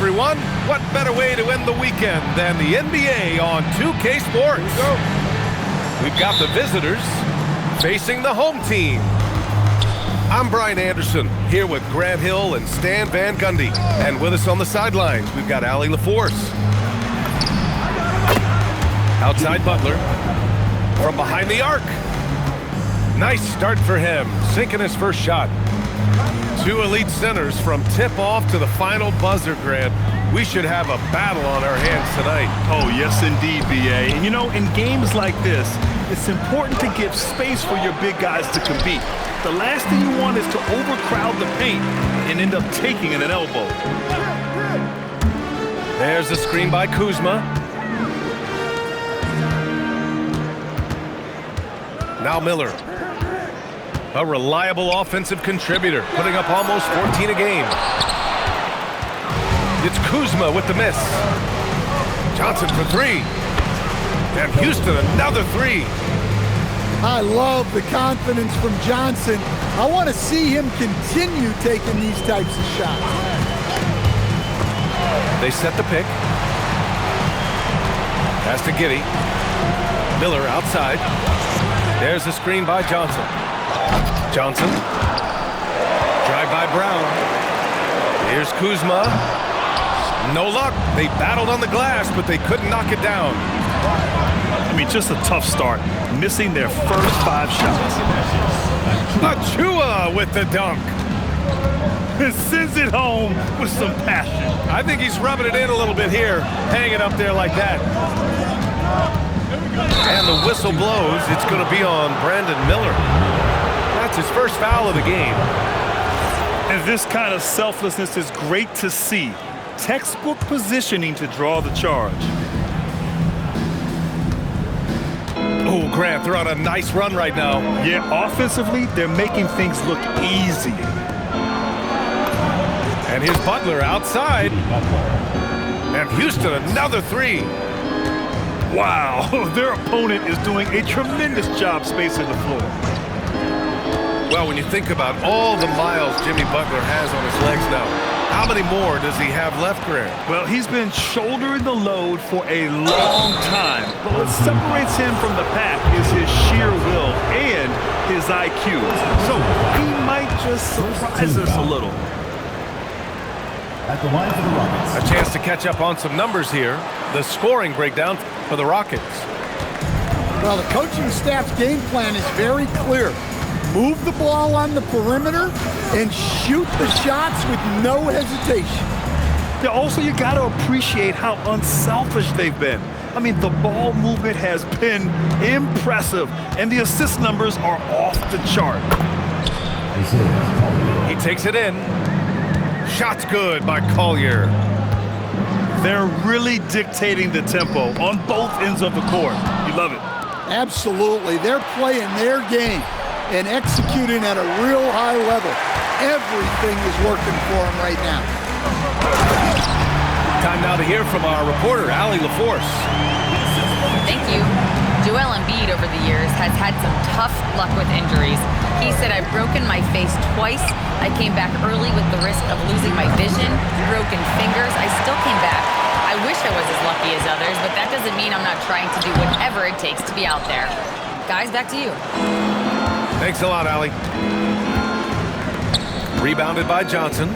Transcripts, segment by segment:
everyone. What better way to end the weekend than the NBA on 2K Sports? We've got the visitors facing the home team. I'm Brian Anderson, here with Grant Hill and Stan Van Gundy. And with us on the sidelines, we've got Allie LaForce. Outside Butler. From behind the arc. Nice start for him, sinking his first shot. Two elite centers from tip-off to the final buzzer, Grant. We should have a battle on our hands tonight. Oh, yes, indeed, B.A. And, you know, in games like this, it's important to give space for your big guys to compete. The last thing you want is to overcrowd the paint and end up taking an elbow. There's a screen by Kuzma. Now Miller. A reliable offensive contributor, putting up almost 14 a game. It's Kuzma with the miss. Johnson for three. And Houston, another three. I love the confidence from Johnson. I want to see him continue taking these types of shots. They set the pick. Pass to Giddey. Miller outside. There's the screen by Johnson. Johnson. Drive by Brown. Here's Kuzma. No luck. They battled on the glass, but they couldn't knock it down. I mean, just a tough start, missing their first 5 shots. Achua with the dunk. And sends it home with some passion. I think he's rubbing it in a little bit here, hanging up there like that. And the whistle blows. It's going to be on Brandon Miller. That's his first foul of the game. And this kind of selflessness is great to see. Textbook positioning to draw the charge. Oh, Grant, they're on a nice run right now. Yeah, offensively, they're making things look easy. And here's Butler outside. And Houston, another three. Wow, their opponent is doing a tremendous job spacing the floor. Well, when you think about all the miles Jimmy Butler has on his legs now, how many more does he have left, Grant? Well, he's been shouldering the load for a long time. But what separates him from the pack is his sheer will and his IQ. So he might just surprise us a little. At the line for the Rockets. A chance to catch up on some numbers here. The scoring breakdown for the Rockets. Well, the coaching staff's game plan is very clear. Move the ball on the perimeter and shoot the shots with no hesitation. Yeah, also, you got to appreciate how unselfish they've been. I mean, the ball movement has been impressive, and the assist numbers are off the chart. He takes it in. Shot's good by Collier. They're really dictating the tempo on both ends of the court. You love it. Absolutely. They're playing their game and executing at a real high level. Everything is working for them right now. Time now to hear from our reporter, Allie LaForce. Thank you. Joel Embiid over the years has had some tough luck with injuries. He said, "I've broken my face twice. I came back early with the risk of losing my vision, broken fingers. I still came back. I wish I was as lucky as others, but that doesn't mean I'm not trying to do whatever it takes to be out there." Guys, back to you. Thanks a lot, Allie. Rebounded by Johnson.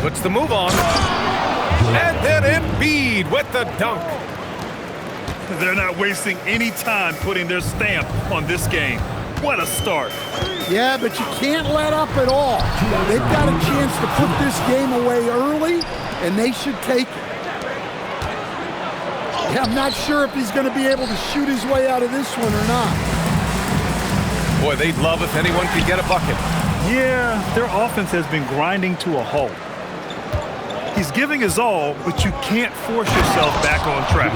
Puts the move on. And then Embiid with the dunk. They're not wasting any time putting their stamp on this game. What a start. Yeah, but you can't let up at all. They've got a chance to put this game away early, and they should take it. Yeah, I'm not sure if he's going to be able to shoot his way out of this one or not. Boy, they'd love if anyone could get a bucket. Yeah, their offense has been grinding to a halt. He's giving his all, but you can't force yourself back on track.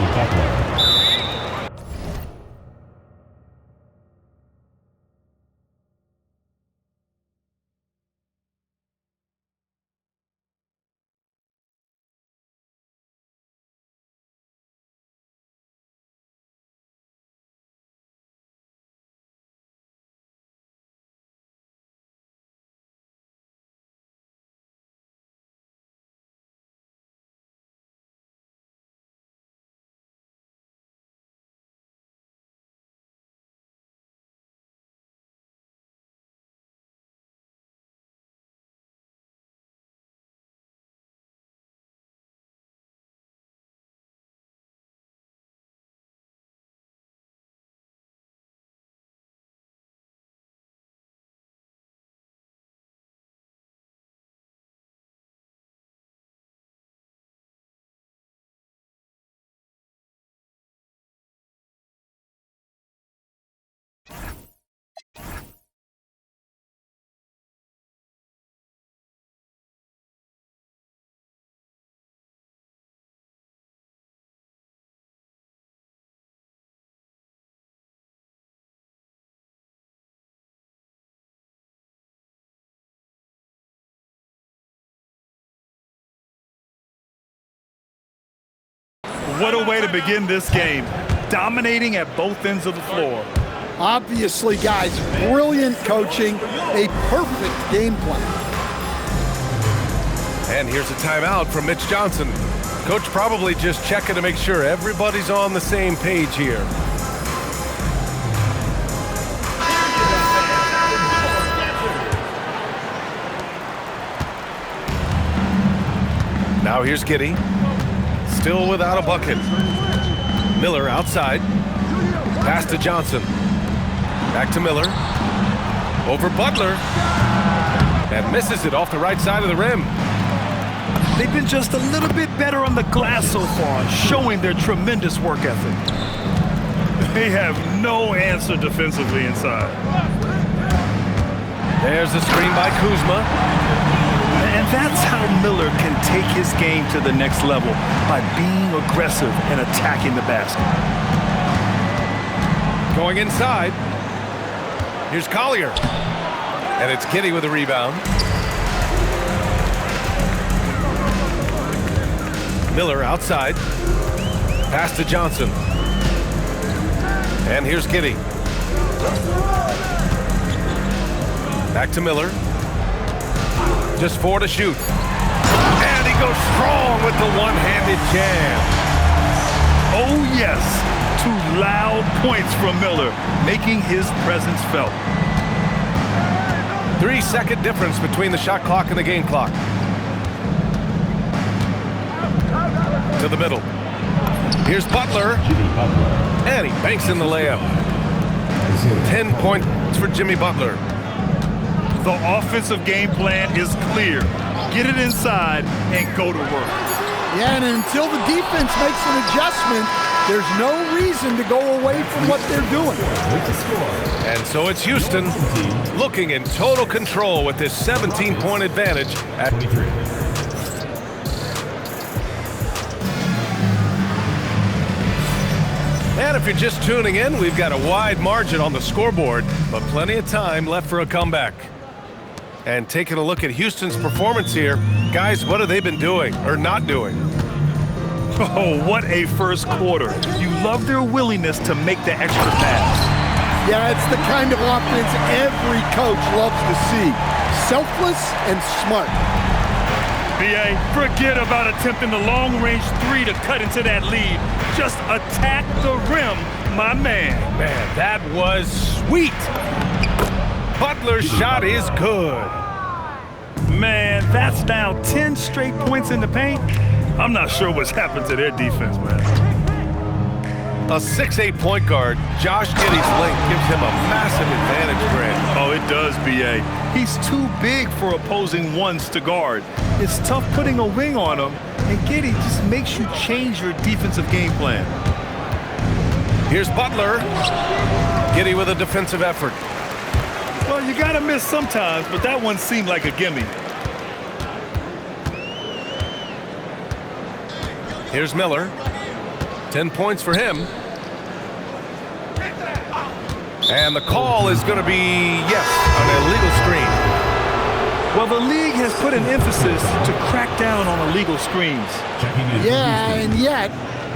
What a way to begin this game. Dominating at both ends of the floor. Obviously, guys, brilliant coaching, a perfect game plan. And here's a timeout from Mitch Johnson. Coach probably just checking to make sure everybody's on the same page here. Now here's Giddey. Still without a bucket. Miller outside. Pass to Johnson. Back to Miller. Over Butler. And misses it off the right side of the rim. They've been just a little bit better on the glass so far, showing their tremendous work ethic. They have no answer defensively inside. There's a screen by Kuzma. And that's how Miller can take his game to the next level, by being aggressive and attacking the basket. Going inside. Here's Collier. And it's Giddey with a rebound. Miller outside. Pass to Johnson. And here's Giddey. Back to Miller. Just 4 to shoot. And he goes strong with the one-handed jam. Oh, yes. 2 loud points from Miller, making his presence felt. 3-second difference between the shot clock and the game clock. To the middle. Here's Butler. And he banks in the layup. 10 points for Jimmy Butler. The offensive game plan is clear. Get it inside and go to work. Yeah, and until the defense makes an adjustment, there's no reason to go away from what they're doing. And so it's Houston looking in total control with this 17-point advantage at 23. And if you're just tuning in, we've got a wide margin on the scoreboard, but plenty of time left for a comeback. And taking a look at Houston's performance here, guys, what have they been doing or not doing? Oh, what a first quarter. You love their willingness to make the extra pass. Yeah, it's the kind of offense every coach loves to see. Selfless and smart. B.A., forget about attempting the long-range 3 to cut into that lead. Just attack the rim, my man. Man, that was sweet. Butler's shot is good. Man, that's now 10 straight points in the paint. I'm not sure what's happened to their defense, man. A 6'8" point guard, Josh Giddey's length gives him a massive advantage, Grant. Oh, it does, B.A. He's too big for opposing ones to guard. It's tough putting a wing on him, and Giddey just makes you change your defensive game plan. Here's Butler. Giddey with a defensive effort. Well, you gotta miss sometimes, but that one seemed like a gimme. Here's Miller. 10 points for him. And the call is going to be, yes, an illegal screen. Well, the league has put an emphasis to crack down on illegal screens. Yeah, and yet,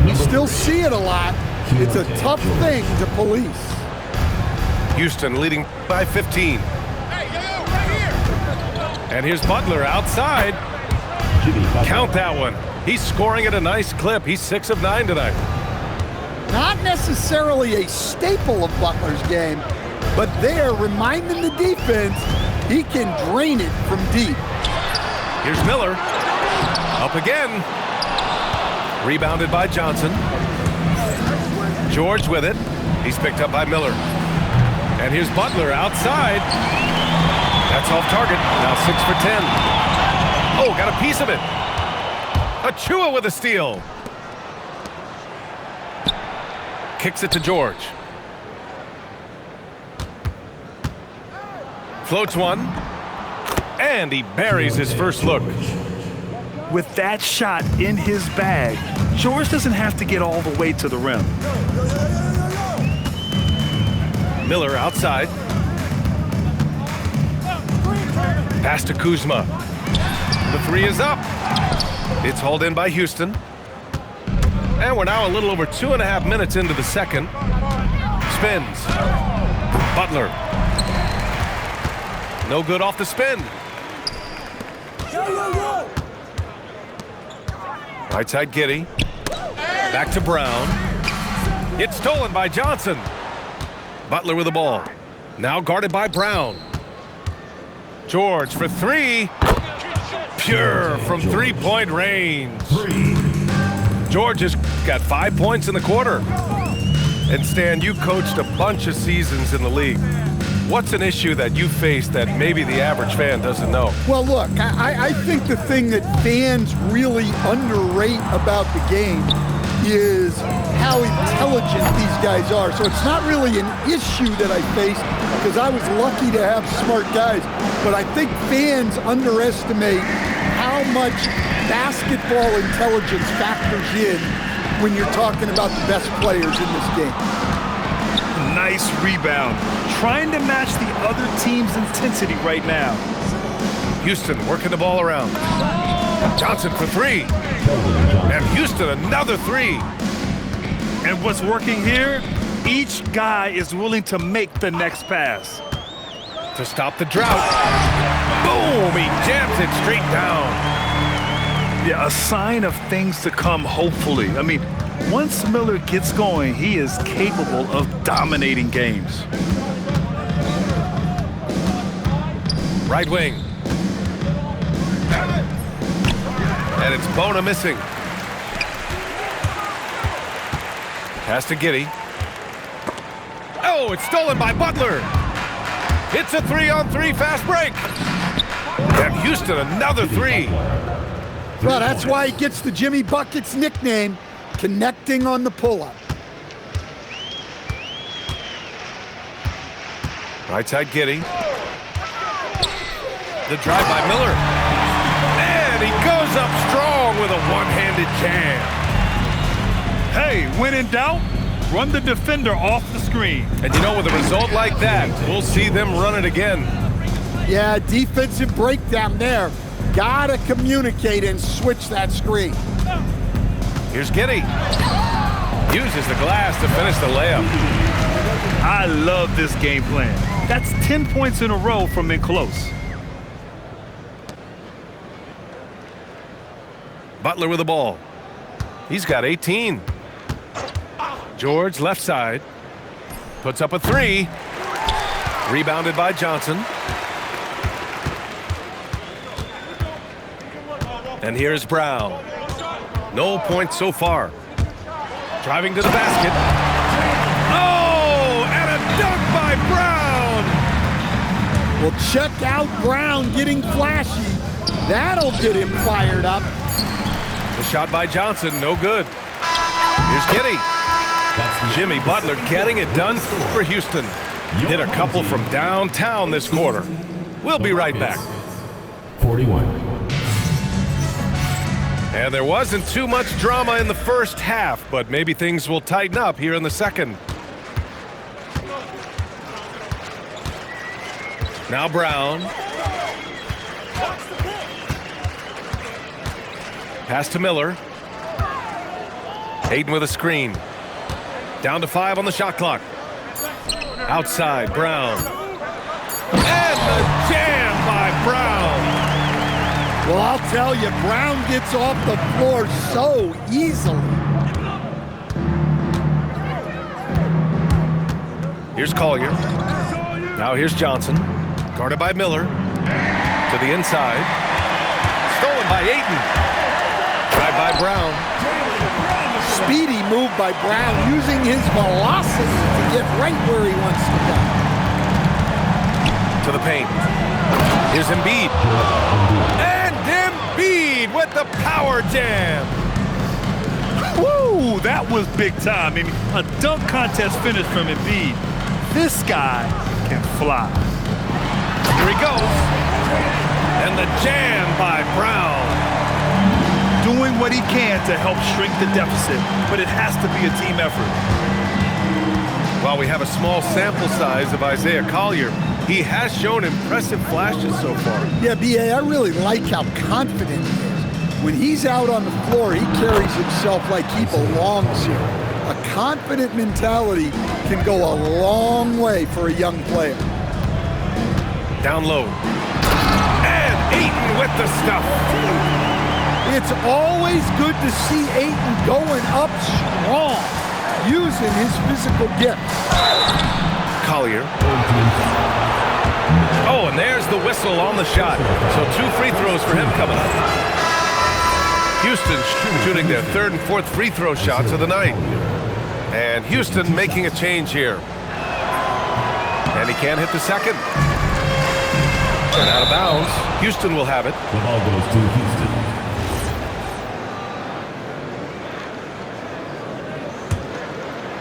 you still see it a lot. It's a tough thing to police. Houston leading by 15. And here's Butler outside. Count that one. He's scoring at a nice clip. He's 6 of 9 tonight. Not necessarily a staple of Butler's game, but they're reminding the defense he can drain it from deep. Here's Miller. Up again. Rebounded by Johnson. George with it. He's picked up by Miller. And here's Butler outside. That's off target. Now 6 for 10. Oh, got a piece of it. Achua with a steal. Kicks it to George. Floats one. And he buries his first look. With that shot in his bag, George doesn't have to get all the way to the rim. Miller outside. Pass to Kuzma. The 3 is up. It's hauled in by Houston. And we're now a little over 2.5 minutes into the second. Spins. Butler. No good off the spin. Right side Giddey. Back to Brown. It's stolen by Johnson. Butler with the ball. Now guarded by Brown. George for three. Pure from three-point range. George has got 5 points in the quarter. And Stan, you coached a bunch of seasons in the league. What's an issue that you face that maybe the average fan doesn't know? Well, look, I think the thing that fans really underrate about the game is how intelligent these guys are. So it's not really an issue that I face because I was lucky to have smart guys. But I think fans underestimate how much basketball intelligence factors in when you're talking about the best players in this game. Nice rebound. Trying to match the other team's intensity right now. Houston working the ball around. Johnson for three. And Houston another three. And what's working here? Each guy is willing to make the next pass. To stop the drought. Boom! He jams it straight down. Yeah, a sign of things to come, hopefully. I mean, once Miller gets going, he is capable of dominating games. Right wing. And it's Bona missing. Pass to Giddey. Oh, it's stolen by Butler. It's a 3-on-3 fast break. And Houston another three. Well, that's why he gets the Jimmy Buckets nickname, connecting on the pull-up. Right side Giddey. The drive by Miller. And he goes up strong with a one-handed jam. Hey, when in doubt, run the defender off the screen. And you know, with a result like that, we'll see them run it again. Yeah, defensive breakdown there. Gotta communicate and switch that screen. Here's Giddey. Uses the glass to finish the layup. I love this game plan. That's 10 points in a row from in close. Butler with the ball. He's got 18. George left side. Puts up a three. Rebounded by Johnson. And here's Brown. No points so far. Driving to the basket. Oh, and a dunk by Brown. Well, check out Brown getting flashy. That'll get him fired up. The shot by Johnson, no good. Here's Giddey. Jimmy Butler getting it done for Houston. Hit a couple from downtown this quarter. We'll be right back. 41. And there wasn't too much drama in the first half, but maybe things will tighten up here in the second. Now Brown. Pass to Miller. Hayden with a screen. Down to 5 on the shot clock. Outside, Brown. And the jam by Brown. Well, I'll tell you, Brown gets off the floor so easily. Here's Collier. Now here's Johnson. Guarded by Miller. To the inside. Stolen by Ayton. Drive by Brown. Speedy move by Brown, using his velocity to get right where he wants to go. To the paint. Here's Embiid. And Embiid with the power jam. Woo, that was big time. I mean, a dunk contest finish from Embiid. This guy can fly. Here he goes. And the jam by Brown. Doing what he can to help shrink the deficit, but it has to be a team effort. While we have a small sample size of Isaiah Collier, he has shown impressive flashes so far. Yeah, B.A., I really like how confident he is. when he's out on the floor, he carries himself like he belongs here. A confident mentality can go a long way for a young player. Down low. And Ayton with the stuff. It's always good to see Ayton going up strong, using his physical gifts. Collier. Oh, and there's the whistle on the shot. So 2 free throws for him coming up. Houston shooting their 3rd and 4th free throw shots of the night. And Houston making a change here. And he can't hit the second. And out of bounds. Houston will have it. The ball goes to Houston.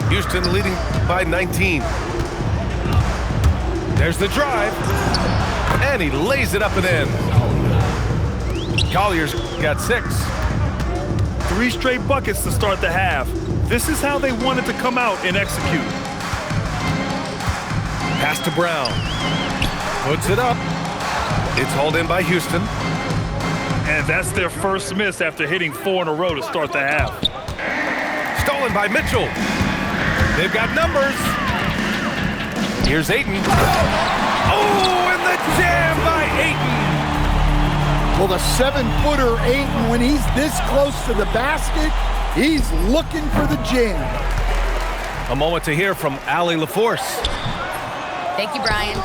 Houston leading by 19. There's the drive. And he lays it up and in. Collier's got 6. 3 straight buckets to start the half. This is how they wanted to come out and execute. Pass to Brown. Puts it up. It's hauled in by Houston. And that's their first miss after hitting 4 in a row to start the half. Stolen by Mitchell. They've got numbers. Here's Ayton. Oh, and the jam by Ayton. Well, the 7-footer Ayton, when he's this close to the basket, he's looking for the jam. A moment to hear from Allie LaForce. Thank you, Brian.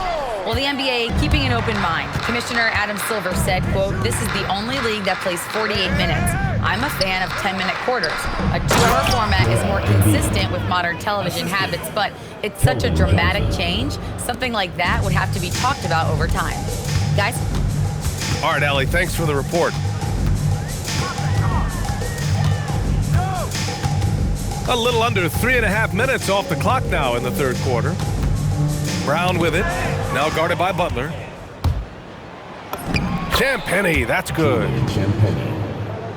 Well, the NBA keeping an open mind. Commissioner Adam Silver said, quote, "This is the only league that plays 48 minutes. I'm a fan of 10-minute quarters. A 2-hour format is more consistent with modern television habits, but it's such a dramatic change. Something like that would have to be talked about over time." Guys? All right, Allie, thanks for the report. A little under 3.5 minutes off the clock now in the 3rd quarter. Brown with it, now guarded by Butler. Champagnie, that's good.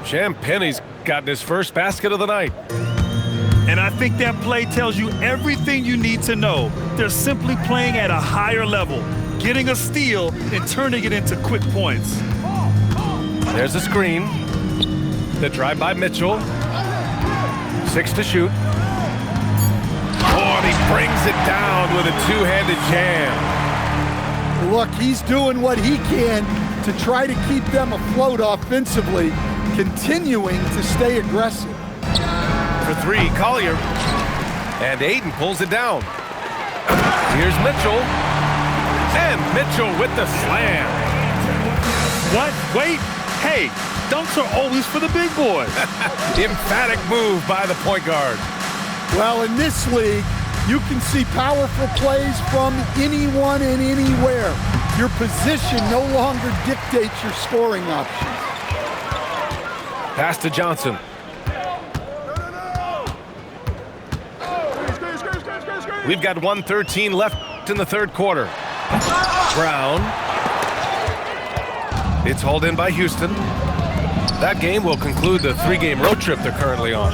Champagnie's gotten his first basket of the night. And I think that play tells you everything you need to know. They're simply playing at a higher level, getting a steal and turning it into quick points. There's a screen. The drive by Mitchell. 6 to shoot. Oh, and he brings it down with a 2-handed jam. Look, he's doing what he can to try to keep them afloat offensively, continuing to stay aggressive. For 3, Collier. And Ayton pulls it down. Here's Mitchell. And Mitchell with the slam. What? Wait. Hey, dunks are always for the big boy. Emphatic move by the point guard. Well, in this league, you can see powerful plays from anyone and anywhere. Your position no longer dictates your scoring options. Pass to Johnson. We've got 1:13 left in the 3rd quarter. Brown. It's hauled in by Houston. That game will conclude the 3-game road trip they're currently on.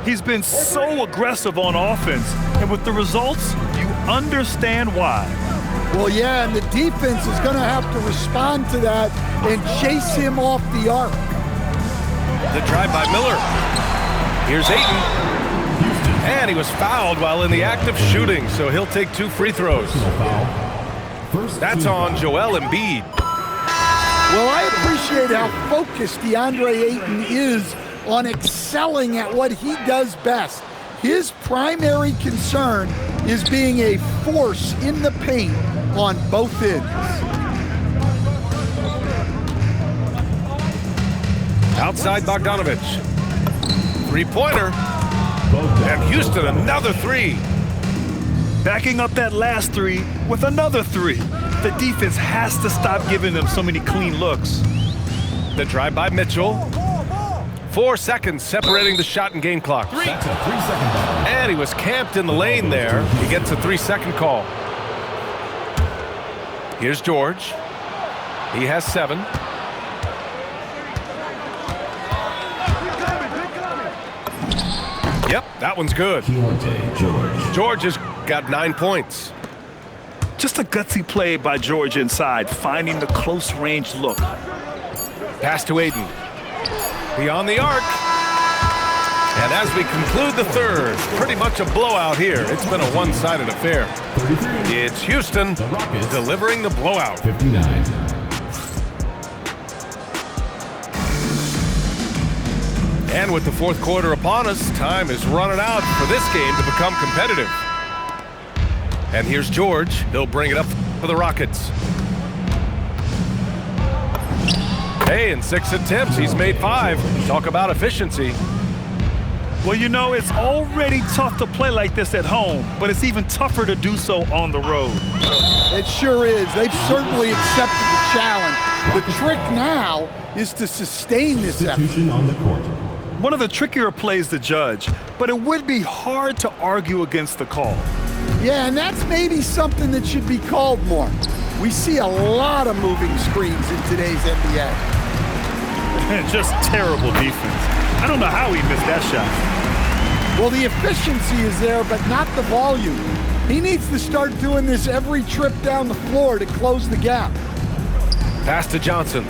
He's been so aggressive on offense, and with the results, you understand why. Well, yeah, and the defense is going to have to respond to that and chase him off the arc. The drive by Miller. Here's Ayton. And he was fouled while in the act of shooting, so he'll take 2 free throws. That's on Joel Embiid. Well, I appreciate how focused DeAndre Ayton is on excelling at what he does best. His primary concern is being a force in the paint on both ends. Outside Bogdanovich. 3-pointer. And Houston another 3. Backing up that last 3 with another 3. The defense has to stop giving them so many clean looks. The drive by Mitchell. 4 seconds separating the shot and game clock. That's a 3-second ball. And he was camped in the lane there. He gets a 3-second call. Here's George. He has 7. Yep, that one's good. George has got 9 points. Just a gutsy play by George inside, finding the close range look. Pass to Ayton. Beyond the arc. And as we conclude the third, pretty much a blowout here. It's been a one-sided affair. It's Houston delivering the blowout. 59. And with the fourth quarter upon us, time is running out for this game to become competitive. And here's George. He'll bring it up for the Rockets. Hey, in 6 attempts, he's made 5. Talk about efficiency. Well, you know, it's already tough to play like this at home, but it's even tougher to do so on the road. It sure is. They've certainly accepted the challenge. The trick now is to sustain this effort. Substitution on the court. One of the trickier plays to judge, but it would be hard to argue against the call. Yeah, and that's maybe something that should be called more. We see a lot of moving screens in today's NBA. Just terrible defense. I don't know how he missed that shot. Well, the efficiency is there, but not the volume. He needs to start doing this every trip down the floor to close the gap. Pass to Johnson.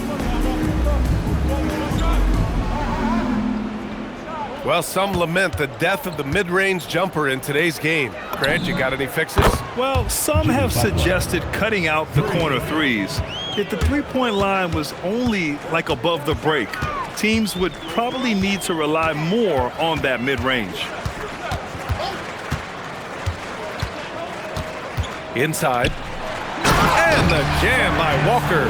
Well, some lament the death of the mid-range jumper in today's game. Grant, you got any fixes? Well, some have suggested cutting out the corner threes. If the three-point line was only like above the break, teams would probably need to rely more on that mid-range. Inside. And the jam by Walker.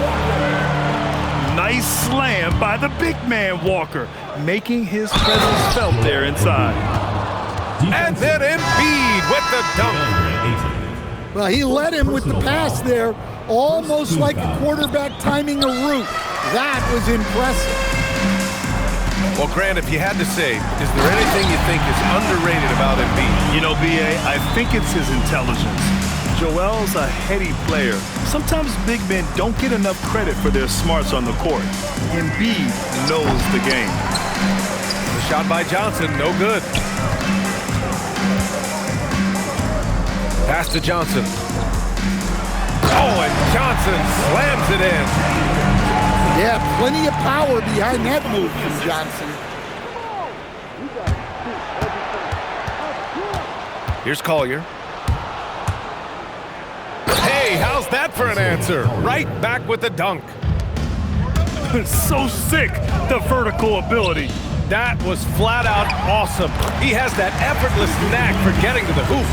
Nice slam by the big man Walker, making his presence felt there inside. And then Embiid with the dunk. Well, he led him with the pass there, almost like a quarterback timing a route. That was impressive. Well, Grant, if you had to say, is there anything you think is underrated about Embiid? You know, B.A., I think it's his intelligence. Joel's a heady player. Sometimes big men don't get enough credit for their smarts on the court. Embiid knows the game. The shot by Johnson, no good. Pass to Johnson. Oh, and Johnson slams it in. Yeah, plenty of power behind that move from Johnson. Here's Collier. Hey, how's that for an answer? Right back with the dunk. So sick, the vertical ability. That was flat out awesome. He has that effortless knack for getting to the hoop.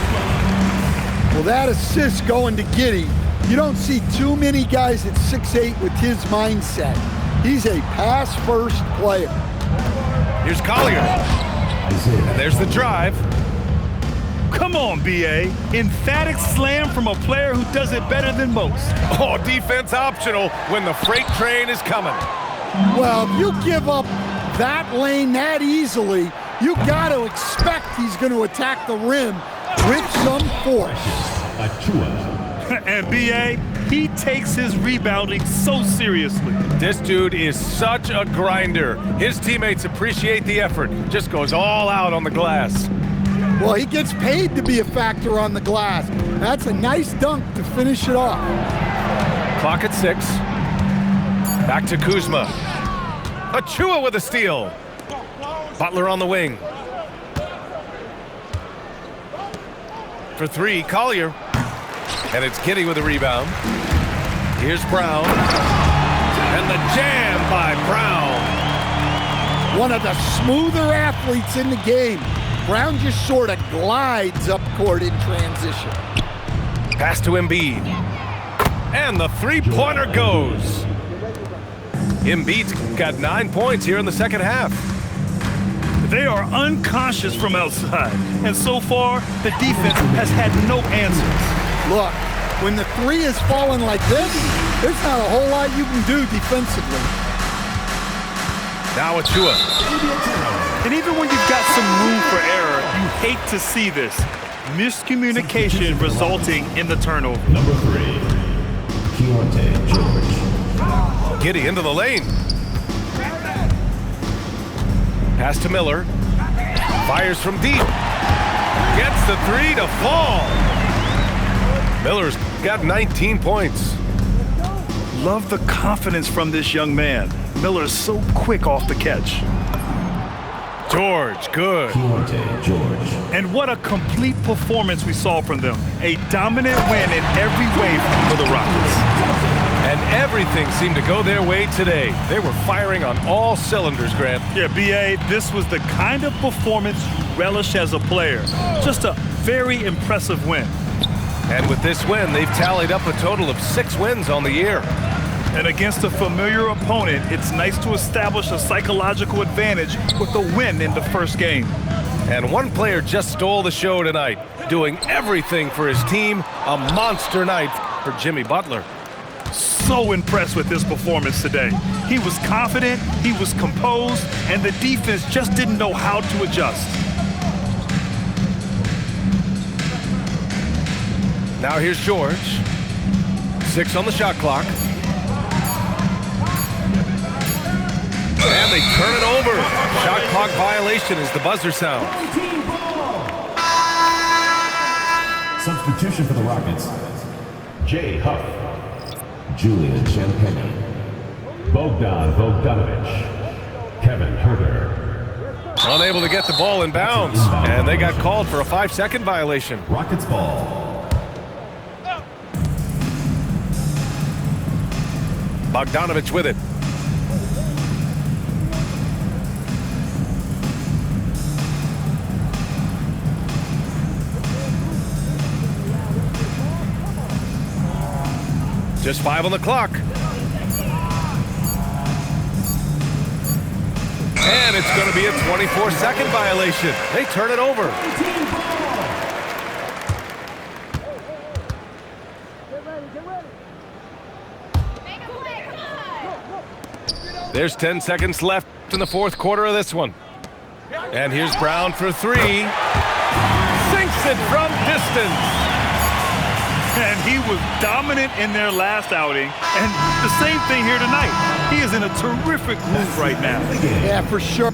Well, that assist going to Giddey. You don't see too many guys at 6'8" with his mindset. He's a pass-first player. Here's Collier. And there's the drive. Come on, B.A. Emphatic slam from a player who does it better than most. Oh, defense optional when the freight train is coming. Well, if you give up that lane that easily, you got to expect he's going to attack the rim with some force. And B.A., he takes his rebounding so seriously. This dude is such a grinder. His teammates appreciate the effort. Just goes all out on the glass. Well, he gets paid to be a factor on the glass. That's a nice dunk to finish it off. Clock at 6. Back to Kuzma. Achua with a steal. Butler on the wing. For 3, Collier. And it's Giddey with a rebound. Here's Brown. And the jam by Brown. One of the smoother athletes in the game. Brown just sort of glides up court in transition. Pass to Embiid. And the three-pointer goes. Embiid's got 9 points here in the second half. They are unconscious from outside, and so far, the defense has had no answers. Look, when the three is falling like this, there's not a whole lot you can do defensively. Now Achua. And even when you've got some room for error, you hate to see this. Miscommunication resulting in the turnover. Number 3, Keontae George. Giddey into the lane. Pass to Miller. Fires from deep. Gets the 3 to fall. Miller's got 19 points. Love the confidence from this young man. Miller's so quick off the catch. George, good. Keontae George. And what a complete performance we saw from them. A dominant win in every way for the Rockets. And everything seemed to go their way today. They were firing on all cylinders, Grant. Yeah, B.A., this was the kind of performance you relish as a player. Just a very impressive win. And with this win, they've tallied up a total of 6 wins on the year. And against a familiar opponent, it's nice to establish a psychological advantage with a win in the first game. And one player just stole the show tonight, doing everything for his team. A monster night for Jimmy Butler. So impressed with his performance today. He was confident, he was composed, and the defense just didn't know how to adjust. Now here's George. 6 on the shot clock. And they turn it over. Shot clock violation as the buzzer sounds. Substitution for the Rockets. Jay Huff. Julian Champagny. Bogdan Bogdanovic. Kevin Herter. Unable to get the ball in bounds. And they got called for a 5-second violation. Rockets ball. Bogdanovic with it. Just 5 on the clock. And it's going to be a 24-second violation. They turn it over. There's 10 seconds left in the fourth quarter of this one. And here's Brown for 3. Sinks it from distance. And he was dominant in their last outing. And the same thing here tonight. He is in a terrific groove right now. Yeah, for sure.